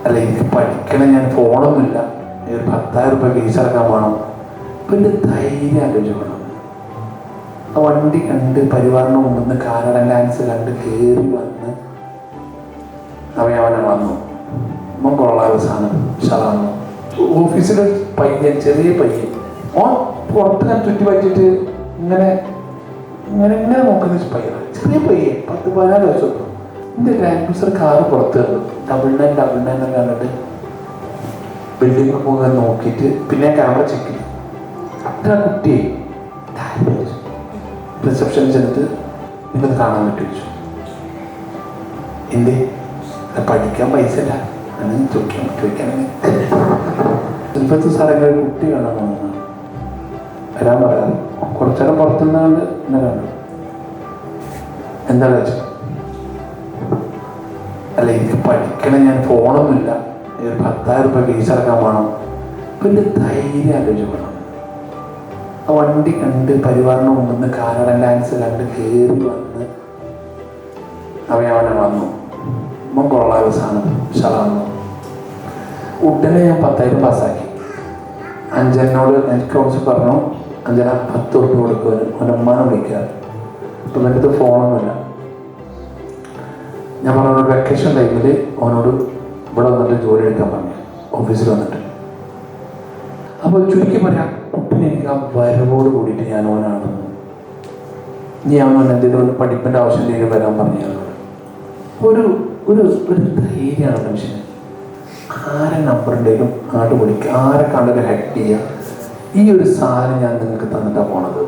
അല്ല എനിക്ക് പഠിക്കണം, ഞാൻ ഫോണൊന്നുമില്ല, ഒരു 10,000 രൂപ ഫീസ് അടക്കാൻ വേണം. അപ്പം എൻ്റെ ധൈര്യം ആലോചിക്കണം. ആ വണ്ടി കണ്ട് പരിവാറിന് മുമ്പ് കാനഡ ഡാൻസ് കണ്ട് കയറി വന്ന് അവനെ വന്നു. അപ്പം കൊള്ളാതെ സാധനം ഷറാന്നു. ഓഫീസിൽ പയ്യൻ, ചെറിയ പയ്യൻ, ഓൻ പുറത്ത് ഞാൻ ചുറ്റി പറ്റിയിട്ട് ഇങ്ങനെ ഇങ്ങനെ ഇങ്ങനെ നോക്കുന്ന പയ്യൻ, ചെറിയ പയ്യൻ, 10-14 വയസ്സുള്ളൂ. എൻ്റെ ഗ്രാൻഡ് ക്രൂസർ കാറ് പുറത്ത് കണ്ടു. 99 എന്ന് കണ്ടിട്ട് ബിൽഡിങ്ങിൽ പോകാൻ നോക്കിയിട്ട് പിന്നെ ക്യാമറ ചെക്ക് ചെയ്തു. അത്ര കുട്ടിയെ റിസപ്ഷനിൽ ചെന്നിട്ട് നിങ്ങൾക്കത് കാണാൻ പറ്റുമോ? എന്തേ? പഠിക്കാൻ പൈസ ഇല്ല, അങ്ങനെ ചോദിക്കാണെങ്കിൽ ഇപ്പോഴത്തെ സ്ഥലങ്ങളിൽ കുട്ടി കാണാൻ വന്നതാണ്. വരാൻ പറയാം. കുറച്ചേരം പുറത്തുനിന്നുകൊണ്ട് എന്നെ കണ്ടു. എന്താ വെച്ചാൽ അല്ല എനിക്ക് പഠിക്കണം, ഞാൻ ഫോണൊന്നുമില്ല, ഒരു 10,000 രൂപ ഫീസ് അടക്കാൻ വേണം. അപ്പം എൻ്റെ ധൈര്യം ആലോചിക്കണം. ആ വണ്ടി കണ്ട് പരിവാറിന് മുമ്പ് കാനഡ ഡാൻസ് കണ്ട് കയറി വന്ന് അവനെ വന്നു. അപ്പം കൊള്ളാതെ സാധനം ഷറാന്നു. ഉടനെ ഞാൻ 10,000 പാസ്സാക്കി. അഞ്ജനോട് എനിക്ക് കുറച്ച് പറഞ്ഞു, അഞ്ജന 10 രൂപ കൊടുക്കുവാനും അവൻ്റെ ഉമ്മാനെ വിളിക്കുക. അപ്പം എൻ്റെ അടുത്ത് ഫോണൊന്നുമില്ല. ഞാൻ പറഞ്ഞ വെക്കേഷൻ ടൈമിൽ അവനോട് ഇവിടെ വന്നിട്ട് ജോലി എടുക്കാൻ പറഞ്ഞു, ഓഫീസിൽ വന്നിട്ട്. അപ്പോൾ ചുരുക്കി പറയാം, കുട്ടിനെ എനിക്ക് ആ വരവോട് കൂടിയിട്ട് ഞാൻ ഓനാണ്. ഞാൻ എന്തെങ്കിലും പഠിപ്പിൻ്റെ ആവശ്യത്തിലേക്ക് വരാൻ പറഞ്ഞു. ഒരു ഒരു ഒരു ധൈര്യമാണ് മനുഷ്യന്. ആരെ നമ്പർ ഉണ്ടെങ്കിലും അങ്ങോട്ട് വിളിക്കുക, ആരെ കണ്ടൊരു ഹെഡ് ചെയ്യുക. ഈ ഒരു സാധനം ഞാൻ നിങ്ങൾക്ക് തന്നിട്ടാണ് പോണത്.